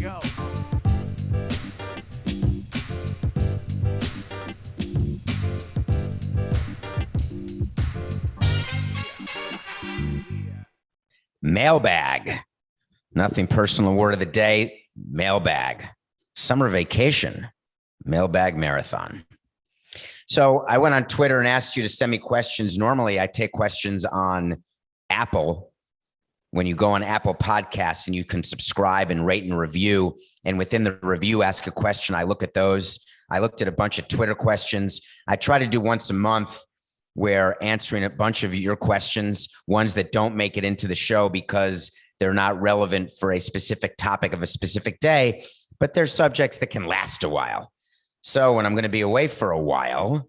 go. Mailbag. Nothing personal word of the day. Mailbag. Summer vacation. Mailbag marathon. So I went on Twitter and asked you to send me questions. Normally, I take questions on Apple. When you go on Apple Podcasts and you can subscribe and rate and review, and within the review, ask a question. I look at those. I looked at a bunch of Twitter questions. I try to do once a month where answering a bunch of your questions, ones that don't make it into the show because they're not relevant for a specific topic of a specific day, but they're subjects that can last a while. So when I'm going to be away for a while,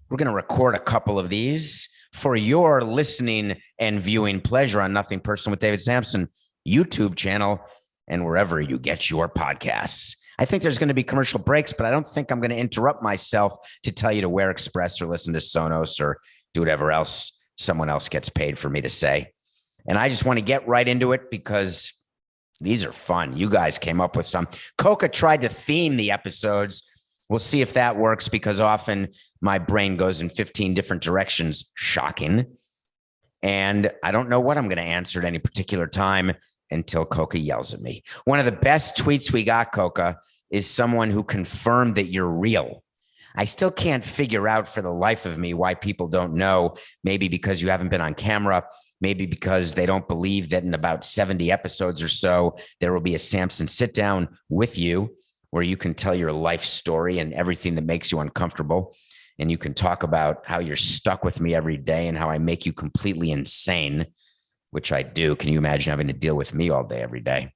we're going to record a couple of these for your listening and viewing pleasure on Nothing Personal with David Samson YouTube channel and wherever you get your podcasts. I think there's going to be commercial breaks, but I don't think I'm going to interrupt myself to tell you to wear Express or listen to Sonos or do whatever else someone else gets paid for me to say. And I just want to get right into it because these are fun. You guys came up with some. Coca tried to theme the episodes. We'll see if that works because often my brain goes in 15 different directions. Shocking. And I don't know what I'm going to answer at any particular time until Coca yells at me. One of the best tweets we got, Coca, is someone who confirmed that you're real. I still can't figure out for the life of me why people don't know, maybe because you haven't been on camera, maybe because they don't believe that in about 70 episodes or so, there will be a Samson sit down with you where you can tell your life story and everything that makes you uncomfortable. And you can talk about how you're stuck with me every day and how I make you completely insane, which I do. Can you imagine having to deal with me all day, every day?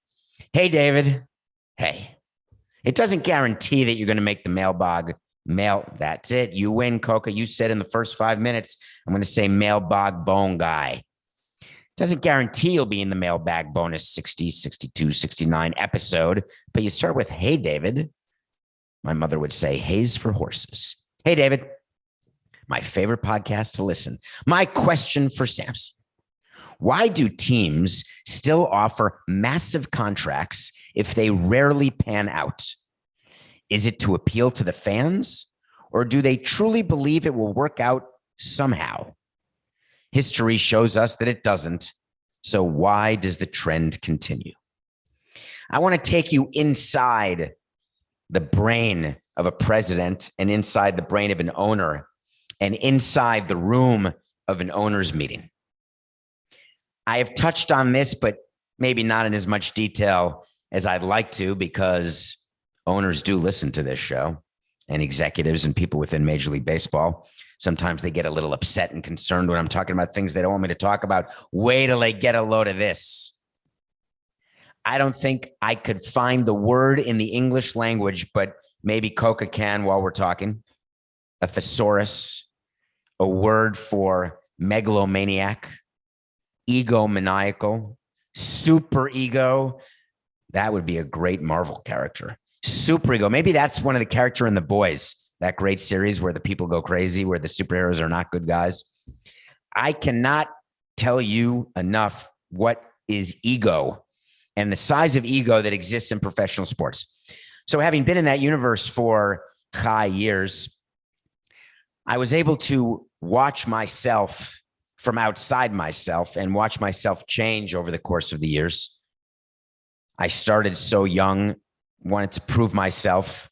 Hey, David. Hey, it doesn't guarantee that you're going to make the mailbag. That's it. You win, Coca. You said in the first 5 minutes, I'm going to say mailbag bone guy. Doesn't guarantee you'll be in the mailbag bonus 60, 62, 69 episode, but you start with, hey, David. My mother would say, hay's for horses. Hey, David, my favorite podcast to listen. My question for Samson. Why do teams still offer massive contracts if they rarely pan out? Is it to appeal to the fans, or do they truly believe it will work out somehow? History shows us that it doesn't. So why does the trend continue? I want to take you inside the brain of a president and inside the brain of an owner and inside the room of an owner's meeting. I have touched on this, but maybe not in as much detail as I'd like to, because owners do listen to this show, and executives and people within Major League Baseball. Sometimes they get a little upset and concerned when I'm talking about things they don't want me to talk about. Wait till they get a load of this. I don't think I could find the word in the English language, but maybe Coca can while we're talking. A thesaurus, a word for megalomaniac, egomaniacal, super ego. That would be a great Marvel character. Super ego. Maybe that's one of the character in The Boys, that great series where the people go crazy, where the superheroes are not good guys. I cannot tell you enough what is ego and the size of ego that exists in professional sports. So having been in that universe for high years, I was able to watch myself from outside myself and watch myself change over the course of the years. I started so young, wanted to prove myself,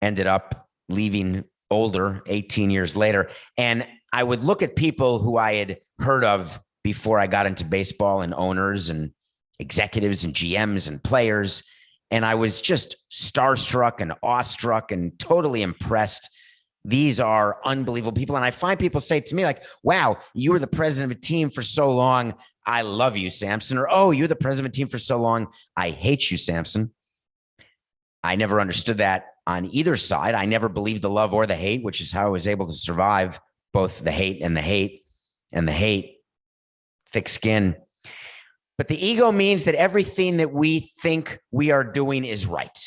ended up leaving older 18 years later. And I would look at people who I had heard of before I got into baseball, and owners and executives and GMs and players. And I was just starstruck and awestruck and totally impressed. These are unbelievable people. And I find people say to me like, wow, you were the president of a team for so long. I love you, Samson. Or, oh, you're the president of a team for so long. I hate you, Samson. I never understood that on either side. I never believed the love or the hate, which is how I was able to survive both the hate and the hate and the hate, thick skin. But the ego means that everything that we think we are doing is right.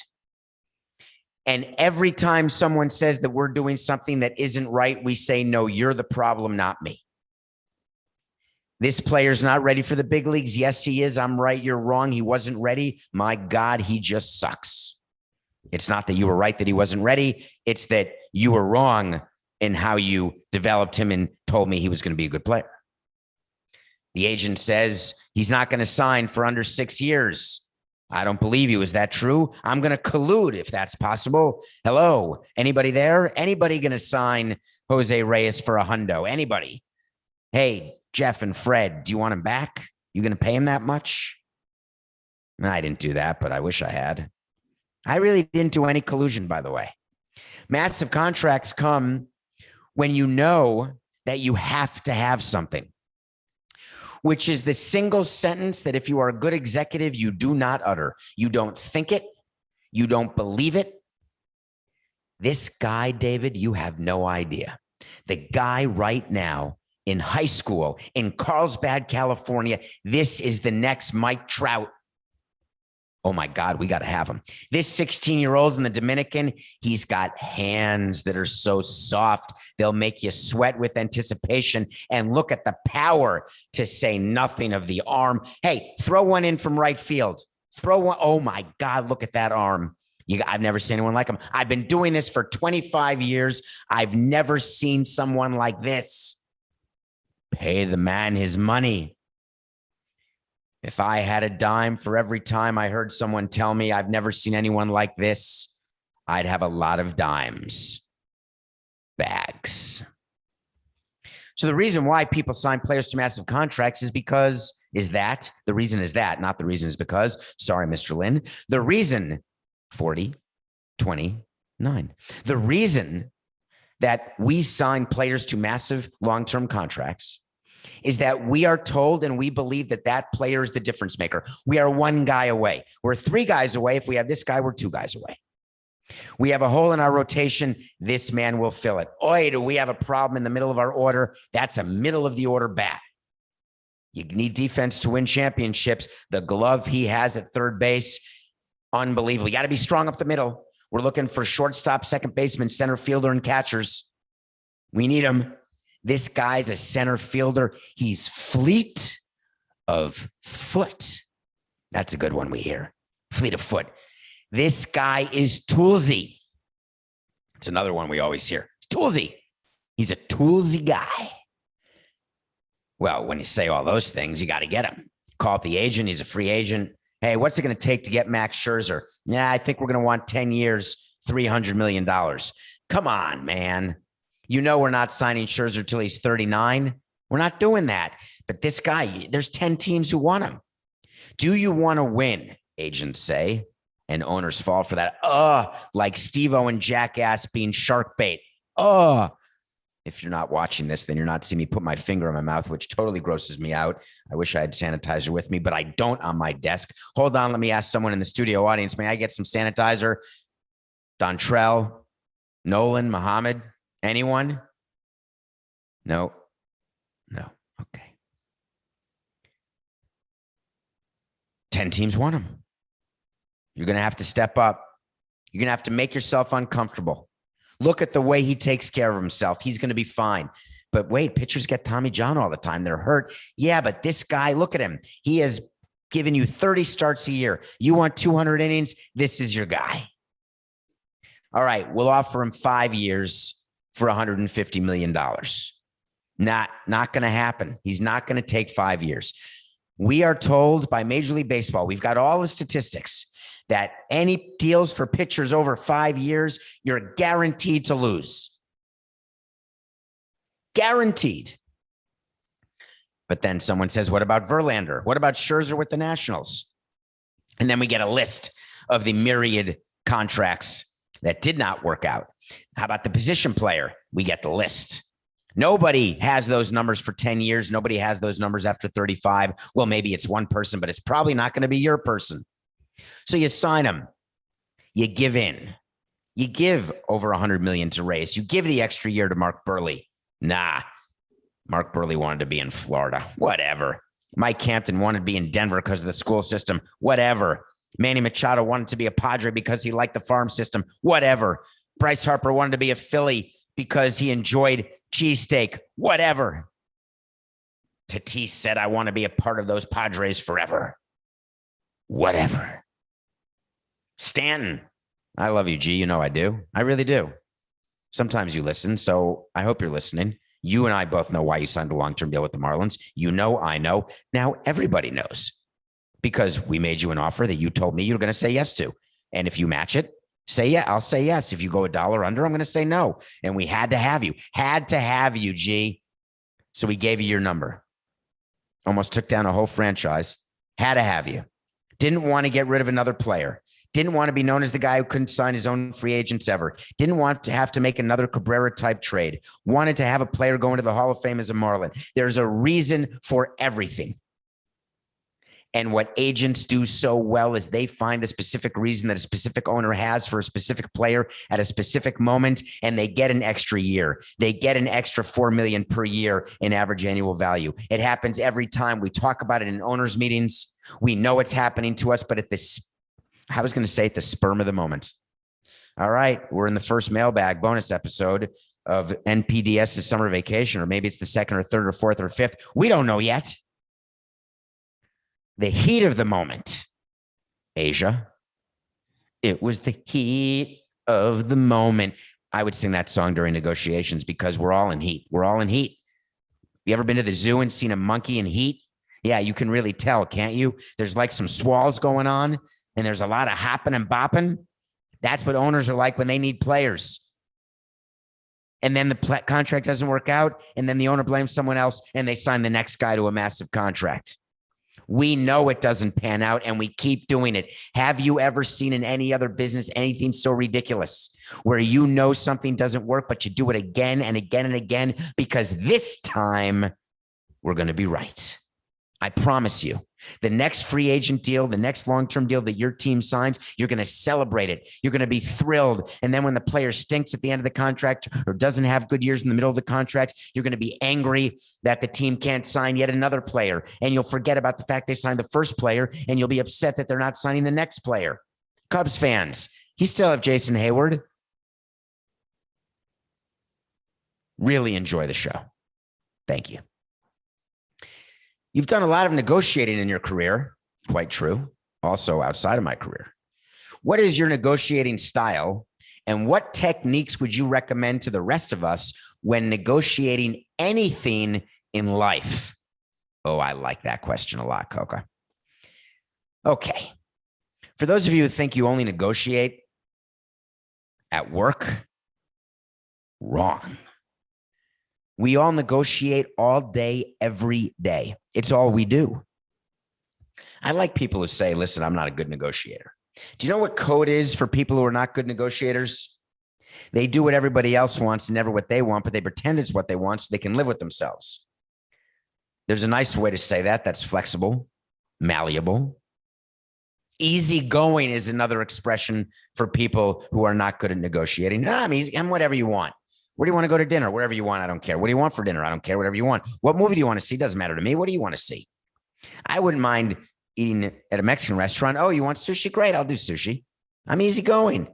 And every time someone says that we're doing something that isn't right, we say, no, you're the problem, not me. This player's not ready for the big leagues. Yes, he is. I'm right. You're wrong. He wasn't ready. My God, he just sucks. It's not that you were right that he wasn't ready. It's that you were wrong in how you developed him and told me he was going to be a good player. The agent says he's not going to sign for under 6 years. I don't believe you. Is that true? I'm going to collude if that's possible. Hello, anybody there? Anybody going to sign Jose Reyes for $100? Anybody? Hey, Jeff and Fred, do you want him back? You going to pay him that much? I didn't do that, but I wish I had. I really didn't do any collusion, by the way. Massive contracts come when you know that you have to have something, which is the single sentence that if you are a good executive, you do not utter. You don't think it. You don't believe it. This guy, David, you have no idea. The guy right now in high school in Carlsbad, California, this is the next Mike Trout. Oh my God, we got to have him. This 16-year-old in the Dominican, he's got hands that are so soft. They'll make you sweat with anticipation. And look at the power, to say nothing of the arm. Hey, throw one in from right field. Throw one. Oh my God, look at that arm. I've never seen anyone like him. I've been doing this for 25 years. I've never seen someone like this. Pay the man his money. If I had a dime for every time I heard someone tell me I've never seen anyone like this, I'd have a lot of dimes. Bags. So the reason why people sign players to massive contracts is because, the reason is that, not the reason is because, sorry, Mr. Lynn, the reason 40, 29, the reason that we sign players to massive long-term contracts is that we are told and we believe that that player is the difference maker. We are one guy away. We're 3 guys away. If we have this guy, we're 2 guys away. We have a hole in our rotation. This man will fill it. Oi, do we have a problem in the middle of our order? That's a middle of the order bat. You need defense to win championships. The glove he has at third base, unbelievable. You got to be strong up the middle. We're looking for shortstop, second baseman, center fielder, and catchers. We need them. This guy's a center fielder. He's fleet of foot. That's a good one we hear. Fleet of foot. This guy is toolsy. It's another one we always hear. It's toolsy. He's a toolsy guy. Well, when you say all those things, you got to get him. Call up the agent. He's a free agent. Hey, what's it going to take to get Max Scherzer? Yeah, I think we're going to want 10 years, $300 million. Come on, man. You know we're not signing Scherzer till he's 39. We're not doing that. But this guy, there's 10 teams who want him. Do you want to win? Agents say, and owners fall for that. Like Steve-O and Jackass being shark bait. If you're not watching this, then you're not seeing me put my finger in my mouth, which totally grosses me out. I wish I had sanitizer with me, but I don't on my desk. Hold on. Let me ask someone in the studio audience. May I get some sanitizer? Dontrell, Nolan, Muhammad, anyone? No. Okay. 10 teams want him. You're going to have to step up. You're going to have to make yourself uncomfortable. Look at the way he takes care of himself. He's going to be fine. But wait, pitchers get Tommy John all the time. They're hurt. Yeah, but this guy, look at him. He has given you 30 starts a year. You want 200 innings? This is your guy. All right, we'll offer him 5 years for $150 million. Not going to happen. He's not going to take 5 years. We are told by Major League Baseball, we've got all the statistics, that any deals for pitchers over 5 years, you're guaranteed to lose. Guaranteed. But then someone says, what about Verlander? What about Scherzer with the Nationals? And then we get a list of the myriad contracts that did not work out. How about the position player? We get the list. Nobody has those numbers for 10 years. Nobody has those numbers after 35. Well, maybe it's one person, but it's probably not going to be your person. So you sign them. You give in. You give over $100 million to Reyes. You give the extra year to Mark Burley. Nah, Mark Burley wanted to be in Florida. Whatever. Mike Hampton wanted to be in Denver because of the school system. Whatever. Manny Machado wanted to be a Padre because he liked the farm system. Whatever. Bryce Harper wanted to be a Philly because he enjoyed cheesesteak. Whatever. Tatis said, I want to be a part of those Padres forever. Whatever. Stanton, I love you, G. You know I do. I really do. Sometimes you listen, so I hope you're listening. You and I both know why you signed a long-term deal with the Marlins. You know, I know. Now everybody knows because we made you an offer that you told me you're going to say yes to. And if you match it, say yeah, I'll say yes. If you go $1 under, I'm going to say no. And we had to have you, G. So we gave you your number. Almost took down a whole franchise. Had to have you. Didn't want to get rid of another player. Didn't want to be known as the guy who couldn't sign his own free agents ever. Didn't want to have to make another Cabrera type trade. Wanted to have a player go into the Hall of Fame as a Marlin. There's a reason for everything. And what agents do so well is they find the specific reason that a specific owner has for a specific player at a specific moment, and they get an extra year. They get an extra $4 million per year in average annual value. It happens every time. We talk about it in owners' meetings. We know it's happening to us, but at this, I was going to say at the sperm of the moment. All right, we're in the first mailbag bonus episode of NPDS's summer vacation, or maybe it's the second or third or fourth or fifth. We don't know yet. The heat of the moment, Asia. It was the heat of the moment. I would sing that song during negotiations because we're all in heat. We're all in heat. You ever been to the zoo and seen a monkey in heat? Yeah, you can really tell, can't you? There's like some swallows going on, and there's a lot of hopping and bopping. That's what owners are like when they need players. And then the contract doesn't work out, and then the owner blames someone else, and they sign the next guy to a massive contract. We know it doesn't pan out, and we keep doing it. Have you ever seen in any other business anything so ridiculous where you know something doesn't work, but you do it again and again and again because this time we're going to be right? I promise you, the next free agent deal, the next long-term deal that your team signs, you're going to celebrate it. You're going to be thrilled. And then when the player stinks at the end of the contract or doesn't have good years in the middle of the contract, you're going to be angry that the team can't sign yet another player. And you'll forget about the fact they signed the first player, and you'll be upset that they're not signing the next player. Cubs fans, you still have Jason Hayward. Really enjoy the show. Thank you. You've done a lot of negotiating in your career. Quite true. Also outside of my career. What is your negotiating style, and what techniques would you recommend to the rest of us when negotiating anything in life? Oh, I like that question a lot, Coca. Okay. For those of you who think you only negotiate at work, wrong. We all negotiate all day, every day. It's all we do. I like people who say, listen, I'm not a good negotiator. Do you know what code is for people who are not good negotiators? They do what everybody else wants and never what they want, but they pretend it's what they want so they can live with themselves. There's a nice way to say that. That's flexible, malleable. Easygoing is another expression for people who are not good at negotiating. No, I'm easy. I'm whatever you want. Where do you want to go to dinner? Wherever you want. I don't care. What do you want for dinner? I don't care. Whatever you want. What movie do you want to see? Doesn't matter to me. What do you want to see? I wouldn't mind eating at a Mexican restaurant. Oh, you want sushi? Great. I'll do sushi. I'm easygoing.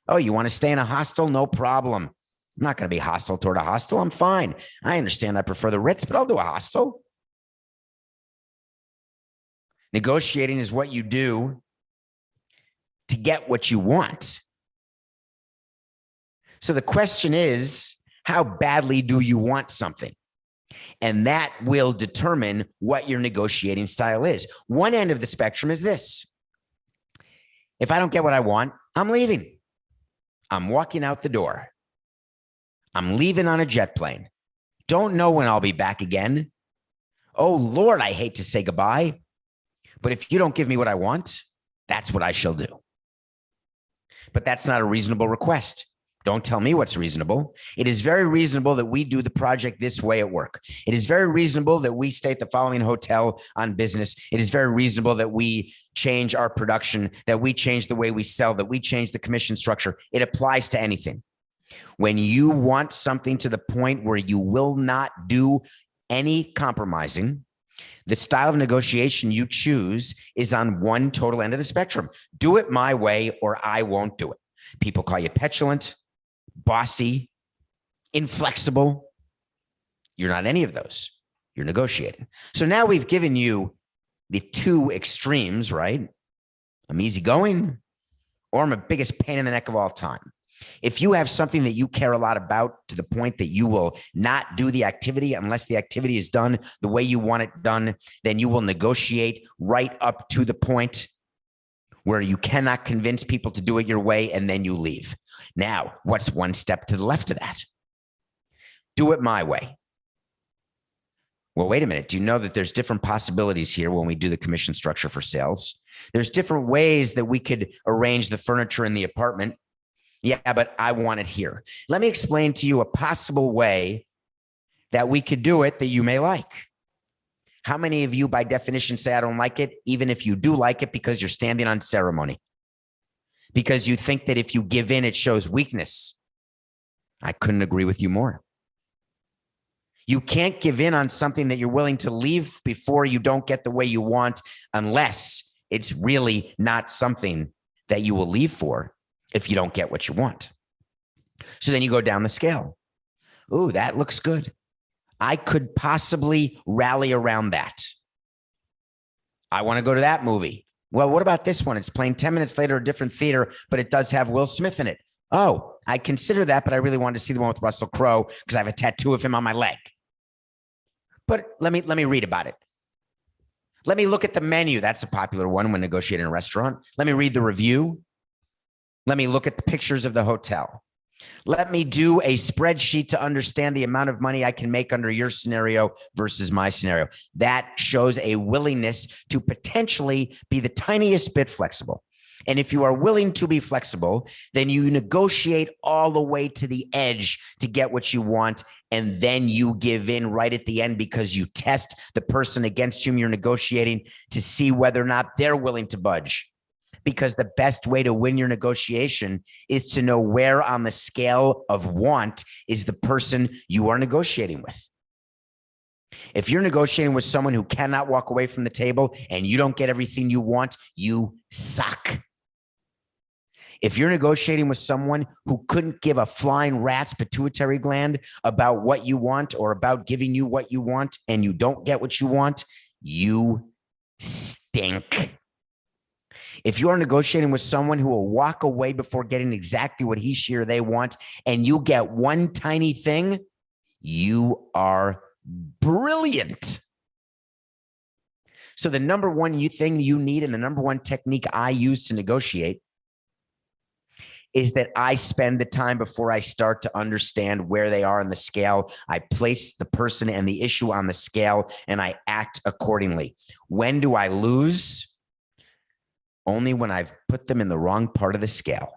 Oh, you want to stay in a hostel? No problem. I'm not going to be hostile toward a hostel. I'm fine. I understand I prefer the Ritz, but I'll do a hostel. Negotiating is what you do to get what you want. So the question is, how badly do you want something? And that will determine what your negotiating style is. One end of the spectrum is this. If I don't get what I want, I'm leaving. I'm walking out the door. I'm leaving on a jet plane. Don't know when I'll be back again. Oh, Lord, I hate to say goodbye. But if you don't give me what I want, that's what I shall do. But that's not a reasonable request. Don't tell me what's reasonable. It is very reasonable that we do the project this way at work. It is very reasonable that we stay at the following hotel on business. It is very reasonable that we change our production, that we change the way we sell, that we change the commission structure. It applies to anything. When you want something to the point where you will not do any compromising, the style of negotiation you choose is on one total end of the spectrum. Do it my way or I won't do it. People call you petulant, bossy, inflexible. You're not any of those. you're negotiating. So now we've given you the two extremes, right? I'm easygoing or I'm the biggest pain in the neck of all time. If you have something that you care a lot about to the point that you will not do the activity unless the activity is done the way you want it done, then you will negotiate right up to the point where you cannot convince people to do it your way, and then you leave. Now, what's one step to the left of that? Do it my way. Well, wait a minute. Do you know that there's different possibilities here when we do the commission structure for sales? There's different ways that we could arrange the furniture in the apartment. Yeah, but I want it here. Let me explain to you a possible way that we could do it that you may like. How many of you, by definition, say, I don't like it, even if you do like it because you're standing on ceremony? Because you think that if you give in, it shows weakness. I couldn't agree with you more. You can't give in on something that you're willing to leave before you don't get the way you want, unless it's really not something that you will leave for if you don't get what you want. So then you go down the scale. Ooh, that looks good. I could possibly rally around that. I want to go to that movie. Well, what about this one? It's playing 10 minutes later, a different theater, but it does have Will Smith in it. Oh, I consider that, but I really wanted to see the one with Russell Crowe because I have a tattoo of him on my leg. But let me read about it. Let me look at the menu. That's a popular one when negotiating in a restaurant. Let me read the review. Let me look at the pictures of the hotel. Let me do a spreadsheet to understand the amount of money I can make under your scenario versus my scenario. That shows a willingness to potentially be the tiniest bit flexible. And if you are willing to be flexible, then you negotiate all the way to the edge to get what you want. And then you give in right at the end because you test the person against whom you're negotiating to see whether or not they're willing to budge. Because the best way to win your negotiation is to know where on the scale of want is the person you are negotiating with. If you're negotiating with someone who cannot walk away from the table and you don't get everything you want, you suck. If you're negotiating with someone who couldn't give a flying rat's pituitary gland about what you want or about giving you what you want and you don't get what you want, you stink. If you are negotiating with someone who will walk away before getting exactly what he, she, or they want, and you get one tiny thing, you are brilliant. So the number one thing you need and the number one technique I use to negotiate is that I spend the time before I start to understand where they are on the scale. I place the person and the issue on the scale and I act accordingly. When do I lose? Only when I've put them in the wrong part of the scale.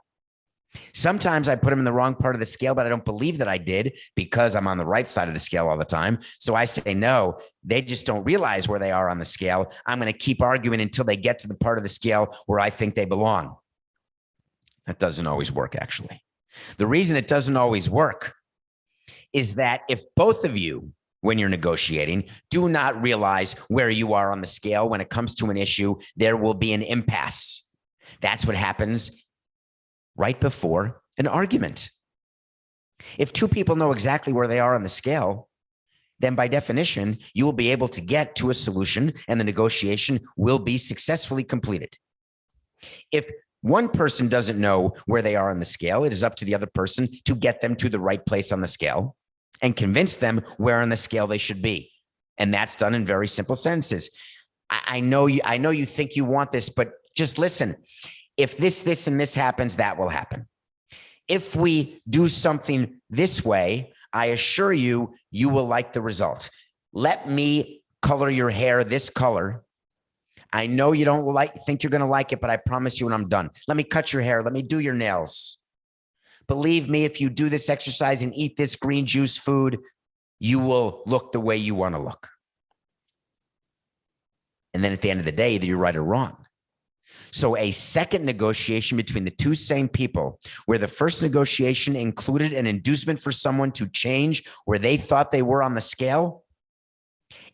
Sometimes I put them in the wrong part of the scale, but I don't believe that I did because I'm on the right side of the scale all the time. So I say, no, they just don't realize where they are on the scale. I'm going to keep arguing until they get to the part of the scale where I think they belong. That doesn't always work, actually. The reason it doesn't always work is that if both of you, when you're negotiating, do not realize where you are on the scale when it comes to an issue, there will be an impasse. That's what happens right before an argument. If two people know exactly where they are on the scale, then by definition, you will be able to get to a solution and the negotiation will be successfully completed. If one person doesn't know where they are on the scale, it is up to the other person to get them to the right place on the scale and convince them where on the scale they should be. And that's done in very simple sentences. I know you think you want this, but just listen. If this, and this happens, that will happen. If we do something this way, I assure you, you will like the result. Let me color your hair this color. I know you don't think you're going to like it, but I promise you when I'm done. Let me cut your hair. Let me do your nails. Believe me, if you do this exercise and eat this green juice food, you will look the way you want to look. And then at the end of the day, either you're right or wrong. So a second negotiation between the two same people, where the first negotiation included an inducement for someone to change where they thought they were on the scale,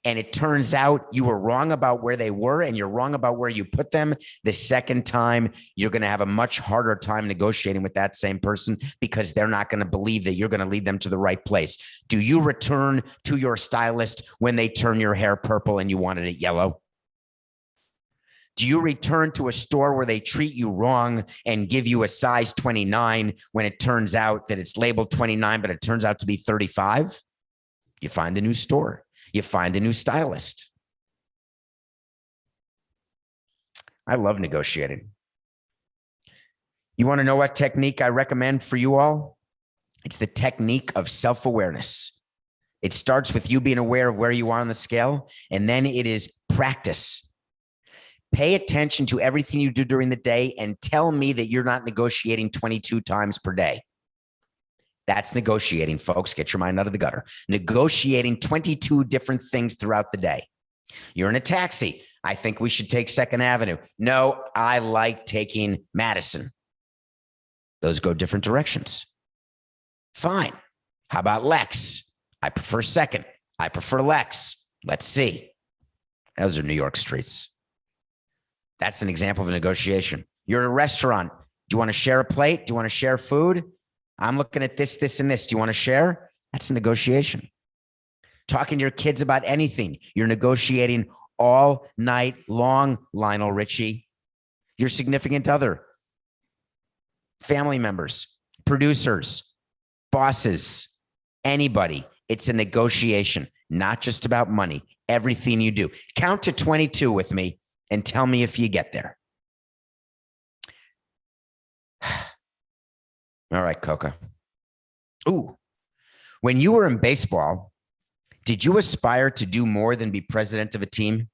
and it turns out you were wrong about where they were and you're wrong about where you put them, the second time you're going to have a much harder time negotiating with that same person because they're not going to believe that you're going to lead them to the right place. Do you return to your stylist when they turn your hair purple and you wanted it yellow? Do you return to a store where they treat you wrong and give you a size 29 when it turns out that it's labeled 29, but it turns out to be 35? You find a new store. You find a new stylist. I love negotiating. You want to know what technique I recommend for you all? It's the technique of self-awareness. It starts with you being aware of where you are on the scale, and then it is practice. Pay attention to everything you do during the day and tell me that you're not negotiating 22 times per day. That's negotiating, folks. Get your mind out of the gutter. Negotiating 22 different things throughout the day. You're in a taxi. I think we should take 2nd Avenue. No, I like taking Madison. Those go different directions. Fine. How about Lex? I prefer 2nd. I prefer Lex. Let's see. Those are New York streets. That's an example of a negotiation. You're at a restaurant. Do you want to share a plate? Do you want to share food? I'm looking at this, this, and this. Do you want to share? That's a negotiation. Talking to your kids about anything. You're negotiating all night long, Lionel Richie. Your significant other, family members, producers, bosses, anybody. It's a negotiation, not just about money. Everything you do. Count to 22 with me and tell me if you get there. All right, Coca. Ooh, when you were in baseball, did you aspire to do more than be president of a team?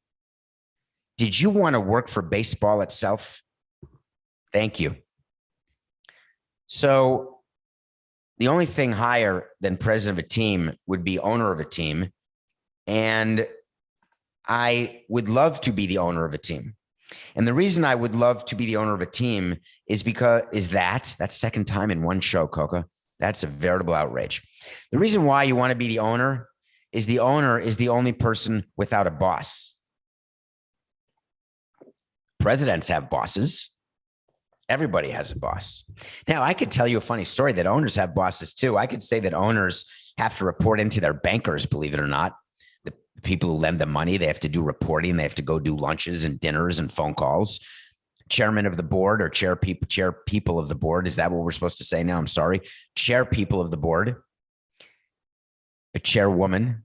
Did you want to work for baseball itself? Thank you. So the only thing higher than president of a team would be owner of a team. And I would love to be the owner of a team. And the reason I would love to be the owner of a team is because that's 2nd time in one show, Coca. That's a veritable outrage. The reason why you want to be the owner is the only person without a boss. Presidents have bosses. Everybody has a boss. Now, I could tell you a funny story that owners have bosses too. I could say that owners have to report into their bankers, believe it or not. The people who lend them money, they have to do reporting. They have to go do lunches and dinners and phone calls. Chairman of the board or chair people of the board. Is that what we're supposed to say now? I'm sorry. Chair people of the board. A chairwoman,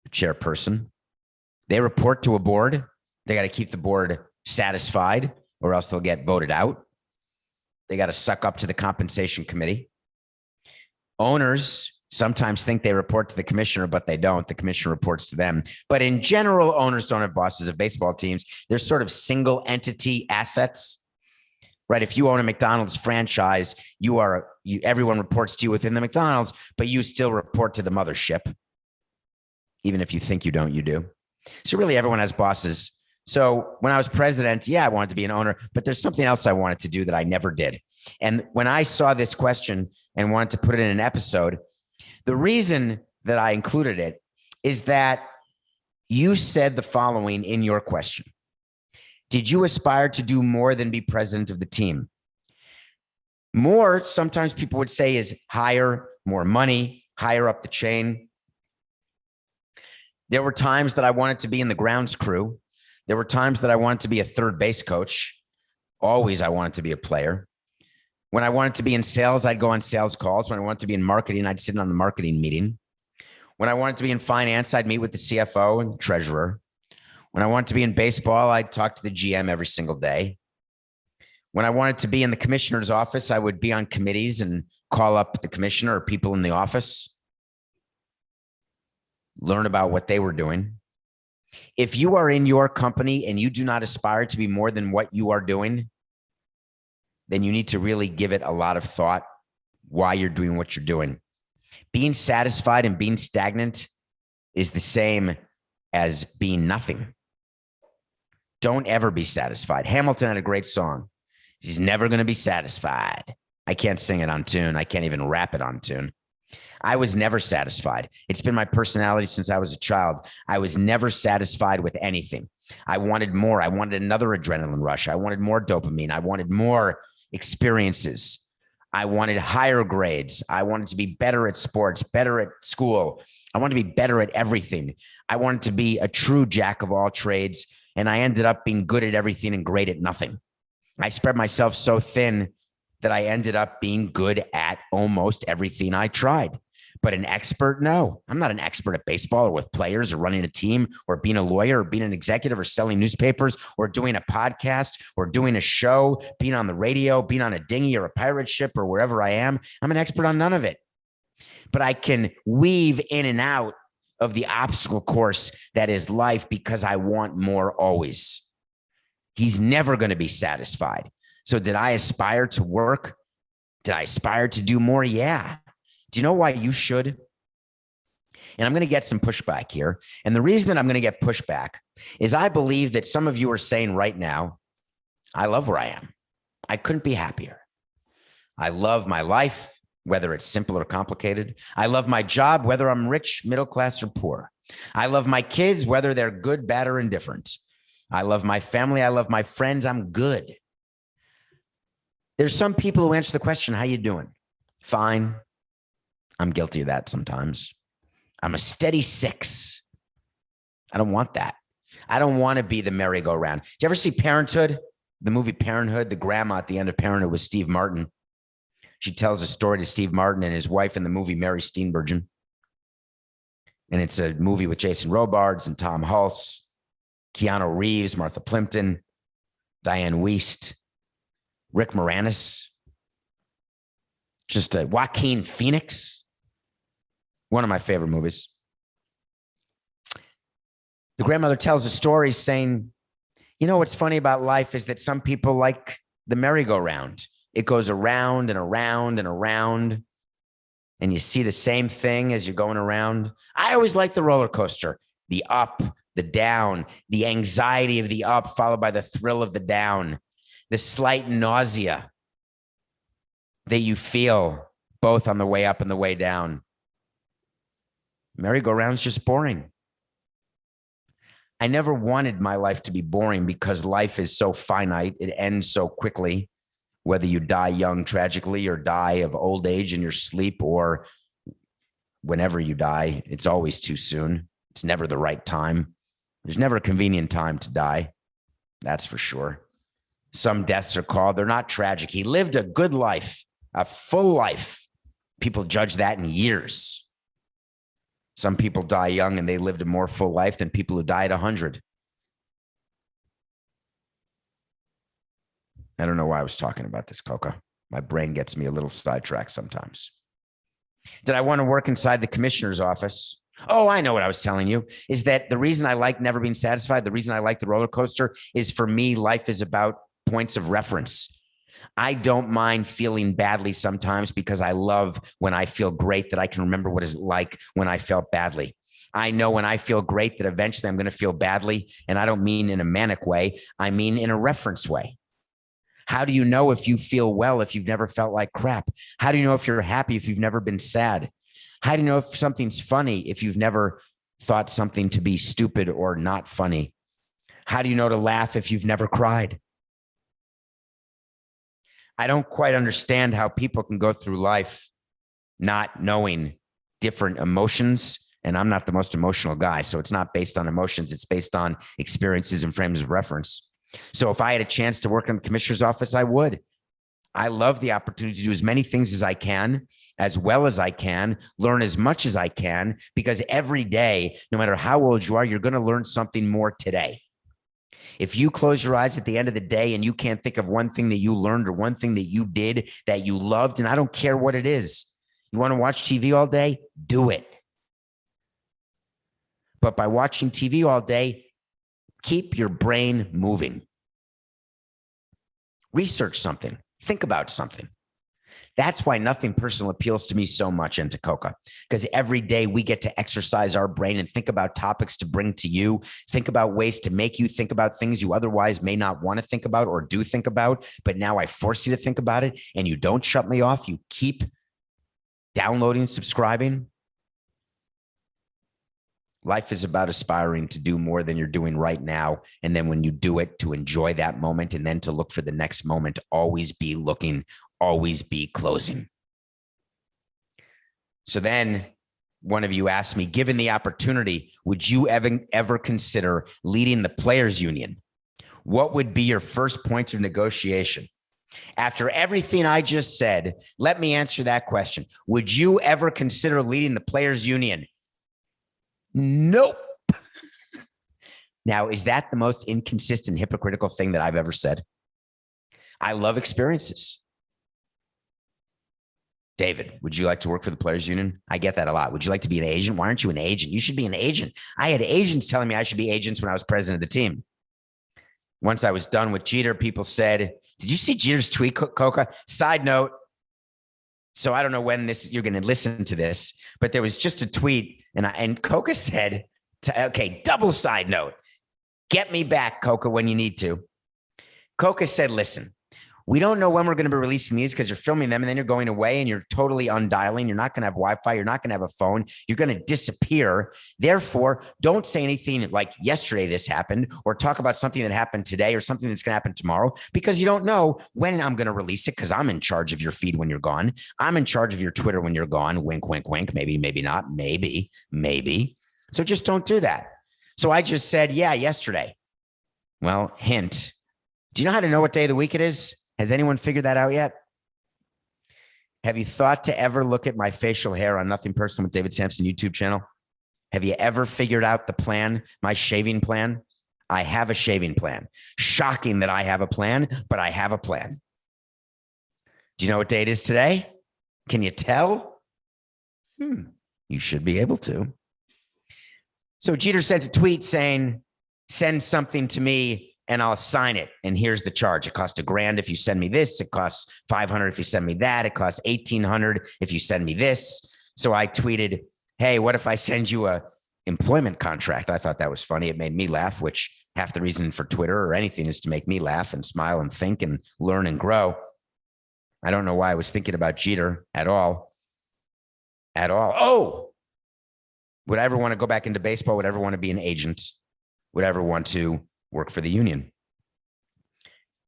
a chairperson. They report to a board. They got to keep the board satisfied or else they'll get voted out. They got to suck up to the compensation committee. Owners sometimes think they report to the commissioner, but they don't. The commissioner reports to them. But in general, owners don't have bosses of baseball teams. They're sort of single entity assets, right? If you own a McDonald's franchise, everyone reports to you within the McDonald's, but you still report to the mothership. Even if you think you don't, you do. So really everyone has bosses. So when I was president, yeah, I wanted to be an owner, but there's something else I wanted to do that I never did. And when I saw this question and wanted to put it in an episode, the reason that I included it is that you said the following in your question. Did you aspire to do more than be president of the team? More, sometimes people would say, is higher, more money, higher up the chain. There were times that I wanted to be in the grounds crew. There were times that I wanted to be a third base coach. Always I wanted to be a player. When I wanted to be in sales, I'd go on sales calls. When I wanted to be in marketing, I'd sit on the marketing meeting. When I wanted to be in finance, I'd meet with the CFO and treasurer. When I wanted to be in baseball, I'd talk to the GM every single day. When I wanted to be in the commissioner's office, I would be on committees and call up the commissioner or people in the office, learn about what they were doing. If you are in your company and you do not aspire to be more than what you are doing, then you need to really give it a lot of thought why you're doing what you're doing. Being satisfied and being stagnant is the same as being nothing. Don't ever be satisfied. Hamilton had a great song. He's never going to be satisfied. I can't sing it on tune. I can't even rap it on tune. I was never satisfied. It's been my personality since I was a child. I was never satisfied with anything. I wanted more. I wanted another adrenaline rush. I wanted more dopamine. I wanted more experiences. I wanted higher grades. I wanted to be better at sports, better at school. I wanted to be better at everything. I wanted to be a true jack of all trades. And I ended up being good at everything and great at nothing. I spread myself so thin that I ended up being good at almost everything I tried. But an expert, no. I'm not an expert at baseball or with players or running a team or being a lawyer or being an executive or selling newspapers or doing a podcast or doing a show, being on the radio, being on a dinghy or a pirate ship or wherever I am. I'm an expert on none of it. But I can weave in and out of the obstacle course that is life because I want more always. He's never going to be satisfied. So did I aspire to work? Did I aspire to do more? Yeah. Do you know why you should? And I'm going to get some pushback here. And the reason that I'm going to get pushback is I believe that some of you are saying right now, I love where I am. I couldn't be happier. I love my life, whether it's simple or complicated. I love my job, whether I'm rich, middle class, or poor. I love my kids, whether they're good, bad, or indifferent. I love my family. I love my friends. I'm good. There's some people who answer the question, how you doing? Fine. I'm guilty of that sometimes. I'm a steady 6. I don't want that. I don't want to be the merry-go-round. Did you ever see Parenthood? The movie Parenthood, the grandma at the end of Parenthood was Steve Martin. She tells a story to Steve Martin and his wife in the movie Mary Steenburgen. And it's a movie with Jason Robards and Tom Hulse, Keanu Reeves, Martha Plimpton, Diane Wiest, Rick Moranis, just a Joaquin Phoenix. One of my favorite movies. The grandmother tells a story saying, you know, what's funny about life is that some people like the merry-go-round. It goes around and around and around, and you see the same thing as you're going around. I always like the roller coaster, the up, the down, the anxiety of the up followed by the thrill of the down, the slight nausea that you feel both on the way up and the way down. Merry-go-round's just boring. I never wanted my life to be boring because life is so finite. It ends so quickly, whether you die young tragically or die of old age in your sleep or whenever you die, it's always too soon. It's never the right time. There's never a convenient time to die. That's for sure. Some deaths are called, they're not tragic. He lived a good life, a full life. People judge that in years. Some people die young and they lived a more full life than people who die at 100. I don't know why I was talking about this, Coco. My brain gets me a little sidetracked sometimes. Did I want to work inside the commissioner's office? Oh, I know what I was telling you, is that the reason I like never being satisfied, the reason I like the roller coaster is for me, life is about points of reference. I don't mind feeling badly sometimes because I love when I feel great that I can remember what it's like when I felt badly. I know when I feel great that eventually I'm going to feel badly. And I don't mean in a manic way. I mean in a reference way. How do you know if you feel well if you've never felt like crap? How do you know if you're happy if you've never been sad? How do you know if something's funny if you've never thought something to be stupid or not funny? How do you know to laugh if you've never cried? I don't quite understand how people can go through life not knowing different emotions. And I'm not the most emotional guy. So it's not based on emotions. It's based on experiences and frames of reference. So if I had a chance to work in the commissioner's office, I would. I love the opportunity to do as many things as I can, as well as I can, learn as much as I can, because every day, no matter how old you are, you're going to learn something more today. If you close your eyes at the end of the day and you can't think of one thing that you learned or one thing that you did that you loved, and I don't care what it is, you want to watch TV all day? Do it. But by watching TV all day, keep your brain moving. Research something. Think about something. That's why nothing personal appeals to me so much, into Coca, because every day we get to exercise our brain and think about topics to bring to you, think about ways to make you think about things you otherwise may not want to think about or do think about. But now I force you to think about it and you don't shut me off. You keep downloading, subscribing. Life is about aspiring to do more than you're doing right now. And then when you do it, to enjoy that moment and then to look for the next moment. Always be looking, always be closing. So then one of you asked me, given the opportunity, would you ever consider leading the players union? What would be your first point of negotiation? After everything I just said, let me answer that question. Would you ever consider leading the players union? Nope. Now, is that the most inconsistent, hypocritical thing that I've ever said? I love experiences. David, would you like to work for the players union? I get that a lot. Would you like to be an agent? Why aren't you an agent? You should be an agent. I had agents telling me I should be agents when I was president of the team. Once I was done with Jeter, people said, did you see Jeter's tweet, Coca? Side note. So I don't know when you're going to listen to this, but there was just a tweet and Coca said, okay, double side note, get me back, Coca, when you need to. Coca said, listen, we don't know when we're going to be releasing these because you're filming them and then you're going away and you're totally undialing. You're not going to have Wi-Fi. You're not going to have a phone. You're going to disappear. Therefore, don't say anything like yesterday this happened or talk about something that happened today or something that's going to happen tomorrow because you don't know when I'm going to release it because I'm in charge of your feed when you're gone. I'm in charge of your Twitter when you're gone. Wink, wink, wink. Maybe, maybe not. Maybe. So just don't do that. So I just said, yeah, yesterday. Well, hint. Do you know how to know what day of the week it is? Has anyone figured that out yet? Have you thought to ever look at my facial hair on Nothing Personal with David Samson YouTube channel? Have you ever figured out the plan, my shaving plan? I have a shaving plan. Shocking that I have a plan, but I have a plan. Do you know what day it is today? Can you tell? You should be able to. So Jeter sent a tweet saying, send something to me and I'll sign it. And here's the charge. It costs $1,000 if you send me this. It costs $500 if you send me that. It costs $1,800 if you send me this. So I tweeted, hey, what if I send you a employment contract? I thought that was funny. It made me laugh, which half the reason for Twitter or anything is to make me laugh and smile and think and learn and grow. I don't know why I was thinking about Jeter at all. Oh, would I ever want to go back into baseball? Would I ever want to be an agent? Would I ever want to work for the union?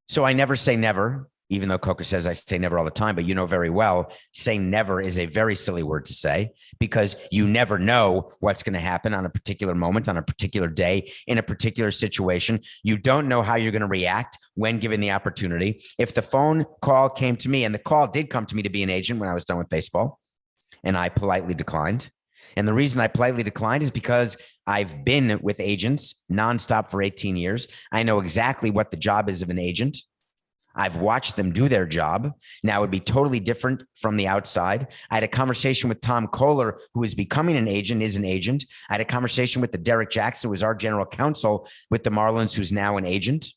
So I never say never, even though Coca says I say never all the time, but you know very well, saying never is a very silly word to say because you never know what's going to happen on a particular moment, on a particular day, in a particular situation. You don't know how you're going to react when given the opportunity. If the phone call came to me, and the call did come to me to be an agent when I was done with baseball, and I politely declined. And the reason I politely declined is because I've been with agents nonstop for 18 years. I know exactly what the job is of an agent. I've watched them do their job. Now it would be totally different from the outside. I had a conversation with Tom Kohler, who is becoming an agent, is an agent. I had a conversation with the Derek Jackson, who was our general counsel with the Marlins, who's now an agent,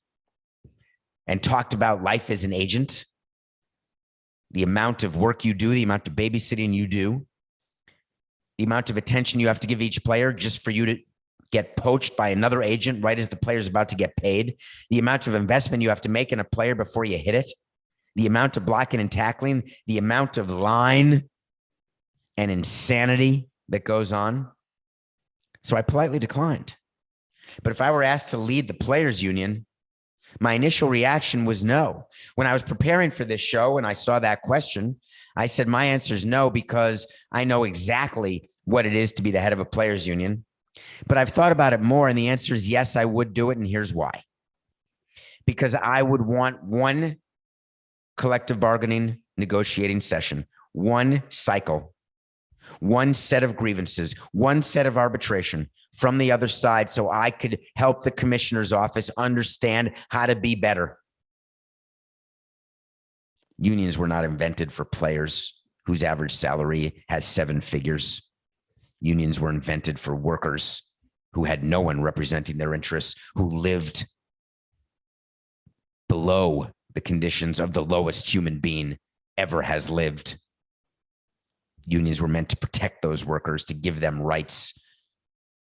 and talked about life as an agent, the amount of work you do, the amount of babysitting you do, the amount of attention you have to give each player just for you to get poached by another agent right as the player's about to get paid, the amount of investment you have to make in a player before you hit it, the amount of blocking and tackling, the amount of line and insanity that goes on. So I politely declined. But if I were asked to lead the players union, my initial reaction was no. When I was preparing for this show and I saw that question, I said, my answer is no, because I know exactly what it is to be the head of a players union. But I've thought about it more, and the answer is yes, I would do it. And here's why. Because I would want one collective bargaining negotiating session, one cycle, one set of grievances, one set of arbitration from the other side, so I could help the commissioner's office understand how to be better. Unions were not invented for players whose average salary has 7 figures. Unions were invented for workers who had no one representing their interests, who lived below the conditions of the lowest human being ever has lived. Unions were meant to protect those workers, to give them rights.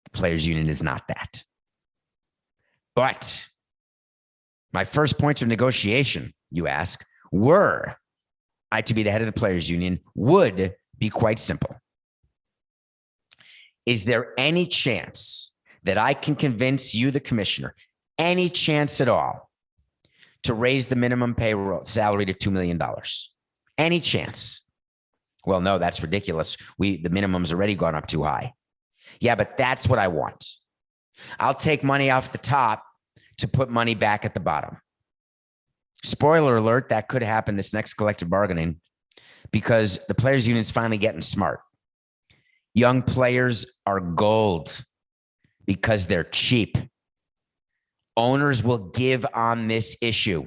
The players union is not that. But my first point of negotiation, you ask, were I to be the head of the players union, would be quite simple. Is there any chance that I can convince you, the commissioner, any chance at all, to raise the minimum payroll salary to $2 million? Any chance? Well, no, that's ridiculous. The minimum's already gone up too high. Yeah, but that's what I want. I'll take money off the top to put money back at the bottom. Spoiler alert, that could happen this next collective bargaining because the players' union's finally getting smart. Young players are gold because they're cheap. Owners will give on this issue.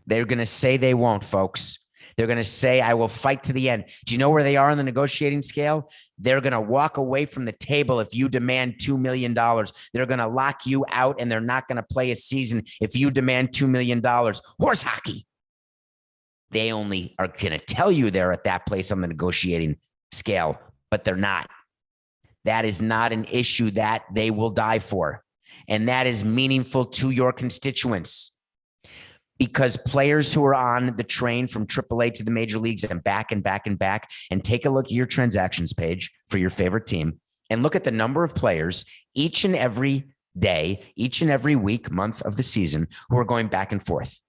They're going to say they won't, folks. They're going to say, I will fight to the end. Do you know where they are on the negotiating scale? They're going to walk away from the table if you demand $2 million. They're going to lock you out, and they're not going to play a season if you demand $2 million. Horse hockey. They only are going to tell you they're at that place on the negotiating scale, but they're not. That is not an issue that they will die for. And that is meaningful to your constituents. Because players who are on the train from AAA to the major leagues and back and back and back, and take a look at your transactions page for your favorite team and look at the number of players each and every day, each and every week, month of the season who are going back and forth.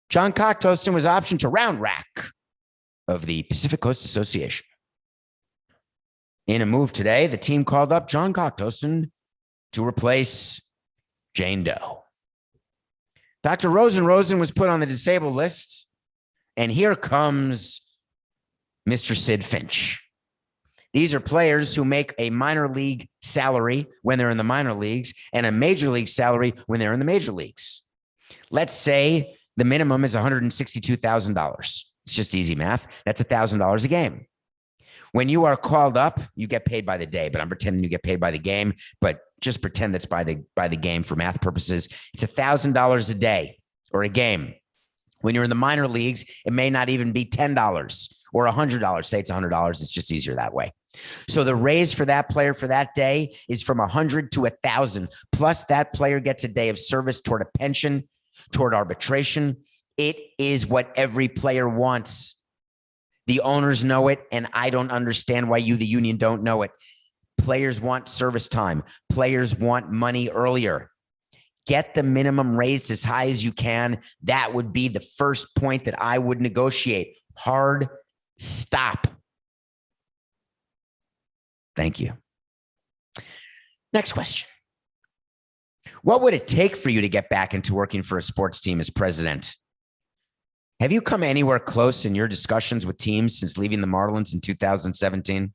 John Cocktoaston was optioned to Round Rack of the Pacific Coast Association. In a move today, the team called up John Cocktoaston to replace Jane Doe. Dr. Rosen was put on the disabled list, and here comes Mr. Sid Finch. These are players who make a minor league salary when they're in the minor leagues and a major league salary when they're in the major leagues. Let's say the minimum is $162,000. It's just easy math. That's $1,000 a game. When you are called up, you get paid by the day, but I'm pretending you get paid by the game, but just pretend that's by the game for math purposes. It's $1,000 a day or a game. When you're in the minor leagues, it may not even be $10 or $100. Say it's $100. It's just easier that way. So the raise for that player for that day is from $100 to $1,000. Plus that player gets a day of service toward a pension, toward arbitration. It is what every player wants. The owners know it, and I don't understand why you, the union, don't know it. Players want service time. Players want money earlier. Get the minimum raised as high as you can. That would be the first point that I would negotiate. Hard stop. Thank you. Next question. What would it take for you to get back into working for a sports team as president? Have you come anywhere close in your discussions with teams since leaving the Marlins in 2017?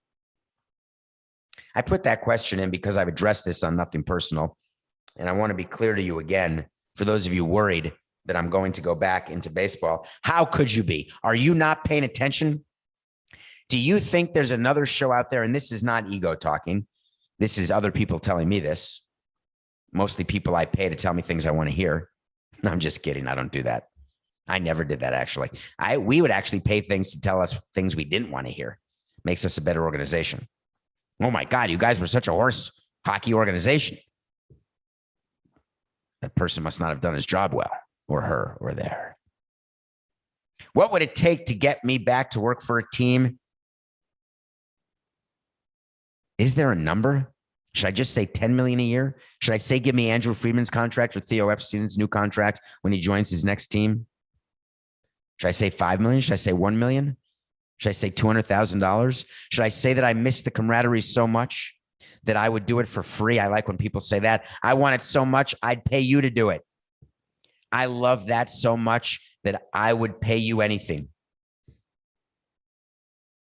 I put that question in because I've addressed this on Nothing Personal, and I want to be clear to you again, for those of you worried that I'm going to go back into baseball. How could you be? Are you not paying attention? Do you think there's another show out there? And this is not ego talking. This is other people telling me this. Mostly people I pay to tell me things I want to hear. No, I'm just kidding. I don't do that. I never did that, actually. We would actually pay things to tell us things we didn't want to hear. Makes us a better organization. Oh my God, you guys were such a horse hockey organization. That person must not have done his job well, or her, or there. What would it take to get me back to work for a team? Is there a number? Should I just say 10 million a year? Should I say, give me Andrew Friedman's contract or Theo Epstein's new contract when he joins his next team? Should I say 5 million? Should I say 1 million? Should I say $200,000? Should I say that I miss the camaraderie so much that I would do it for free? I like when people say that. I want it so much, I'd pay you to do it. I love that so much that I would pay you anything.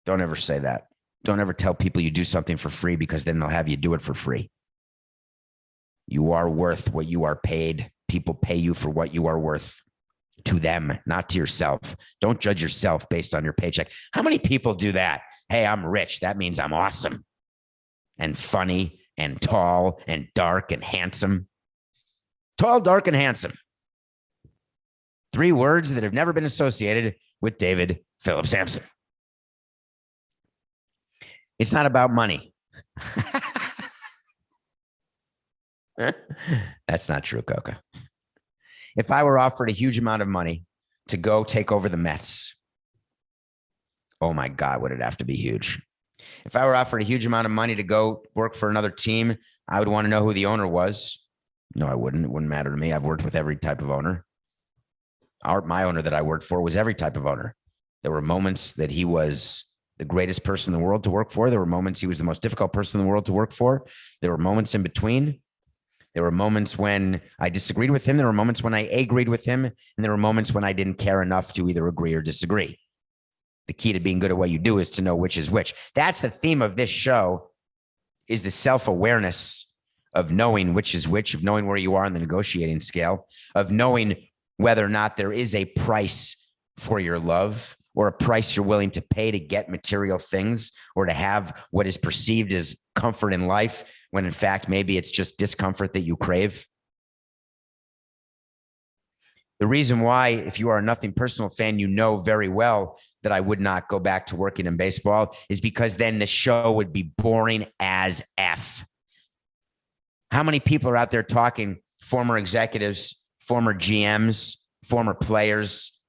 Don't ever say that. Don't ever tell people you do something for free, because then they'll have you do it for free. You are worth what you are paid. People pay you for what you are worth. To them, not to yourself. Don't judge yourself based on your paycheck. How many people do that? Hey, I'm rich. That means I'm awesome and funny and tall and dark and handsome. Tall, dark, and handsome. 3 words that have never been associated with David Philip Samson. It's not about money. That's not true, Coca. If I were offered a huge amount of money to go take over the Mets, Oh my God, would it have to be huge? If I were offered a huge amount of money to go work for another team, I would want to know who the owner was. No, I wouldn't. It wouldn't matter to me. I've worked with every type of owner. My owner that I worked for was every type of owner. There were moments that he was the greatest person in the world to work for. There were moments he was the most difficult person in the world to work for. There were moments in between. There were moments when I disagreed with him. There were moments when I agreed with him. And there were moments when I didn't care enough to either agree or disagree. The key to being good at what you do is to know which is which. That's the theme of this show, is the self-awareness of knowing which is which, of knowing where you are on the negotiating scale, of knowing whether or not there is a price for your love or a price you're willing to pay to get material things or to have what is perceived as comfort in life, when in fact, maybe it's just discomfort that you crave. The reason why, if you are a Nothing Personal fan, you know very well that I would not go back to working in baseball is because then the show would be boring as F. How many people are out there talking, former executives, former GMs, former players,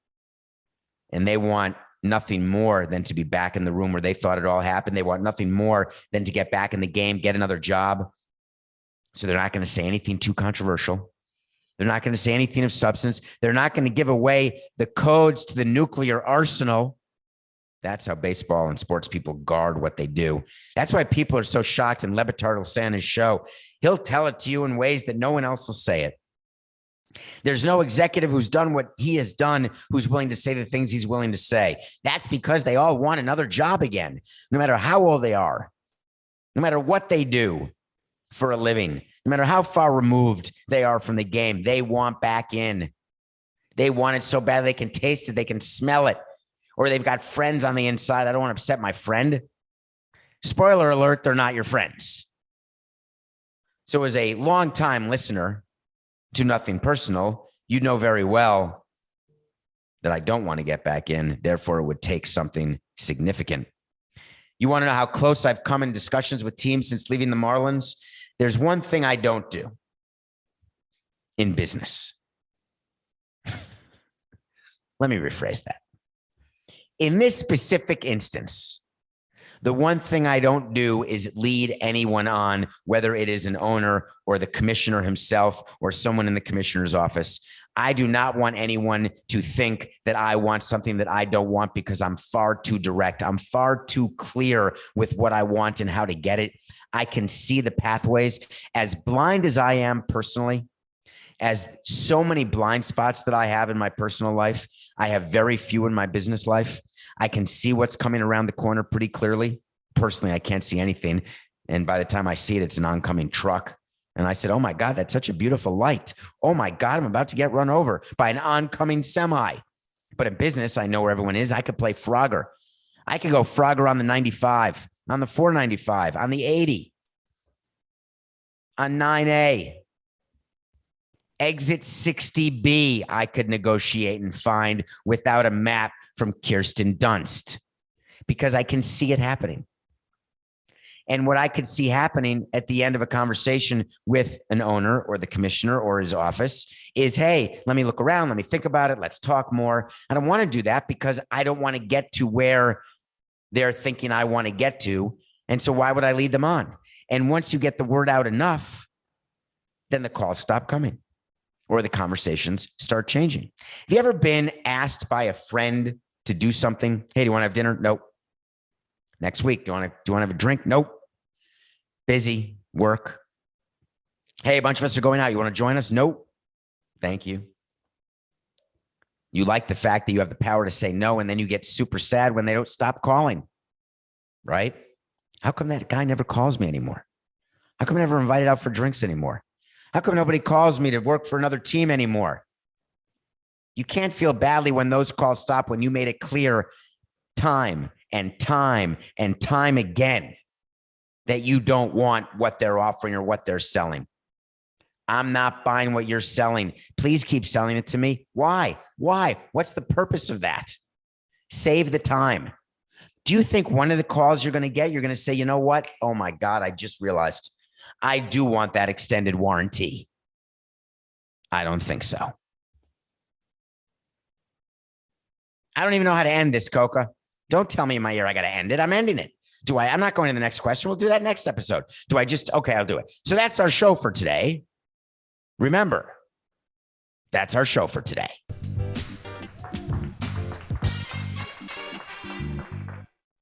and they want nothing more than to be back in the room where they thought it all happened. They want nothing more than to get back in the game, get another job. So they're not going to say anything too controversial. They're not going to say anything of substance. They're not going to give away the codes to the nuclear arsenal. That's how baseball and sports people guard what they do. That's why people are so shocked. And Le Batard will say on his show, he'll tell it to you in ways that no one else will say it. There's no executive who's done what he has done who's willing to say the things he's willing to say. That's because they all want another job again, no matter how old they are, no matter what they do for a living, no matter how far removed they are from the game. They want back in. They want it so bad they can taste it, they can smell it, or they've got friends on the inside. I don't want to upset my friend. Spoiler alert, they're not your friends. So as a longtime listener to Nothing Personal, you know very well that I don't want to get back in. Therefore, it would take something significant. You want to know how close I've come in discussions with teams since leaving the Marlins? There's one thing I don't do in business. Let me rephrase that. In this specific instance, the one thing I don't do is lead anyone on, whether it is an owner or the commissioner himself or someone in the commissioner's office. I do not want anyone to think that I want something that I don't want because I'm far too direct. I'm far too clear with what I want and how to get it. I can see the pathways. As blind as I am personally, as so many blind spots that I have in my personal life, I have very few in my business life. I can see what's coming around the corner pretty clearly. Personally, I can't see anything. And by the time I see it, it's an oncoming truck. And I said, oh my God, that's such a beautiful light. Oh my God, I'm about to get run over by an oncoming semi. But in business, I know where everyone is. I could play Frogger. I could go Frogger on the 95, on the 495, on the 80, on 9A. Exit 60B, I could negotiate and find without a map from Kirsten Dunst because I can see it happening. And what I could see happening at the end of a conversation with an owner or the commissioner or his office is, hey, let me look around. Let me think about it. Let's talk more. I don't want to do that because I don't want to get to where they're thinking I want to get to. And so why would I lead them on? And once you get the word out enough, then the calls stop coming or the conversations start changing. Have you ever been asked by a friend to do something? Hey, do you want to have dinner? Nope. Next week, do you want to have a drink? Nope. Busy, work. Hey, a bunch of us are going out. You want to join us? Nope. Thank you. You like the fact that you have the power to say no, and then you get super sad when they don't stop calling, right? How come that guy never calls me anymore? How come I never invited out for drinks anymore? How come nobody calls me to work for another team anymore? You can't feel badly when those calls stop, when you made it clear time and time and time again that you don't want what they're offering or what they're selling. I'm not buying what you're selling. Please keep selling it to me. Why? Why? What's the purpose of that? Save the time. Do you think one of the calls you're going to get, you're going to say, you know what? Oh my God, I just realized I do want that extended warranty. I don't think so. I don't even know how to end this, Coca. Don't tell me in my ear I got to end it. I'm ending it. I'm not going to the next question. We'll do that next episode. Okay, I'll do it. So that's our show for today. Remember, that's our show for today.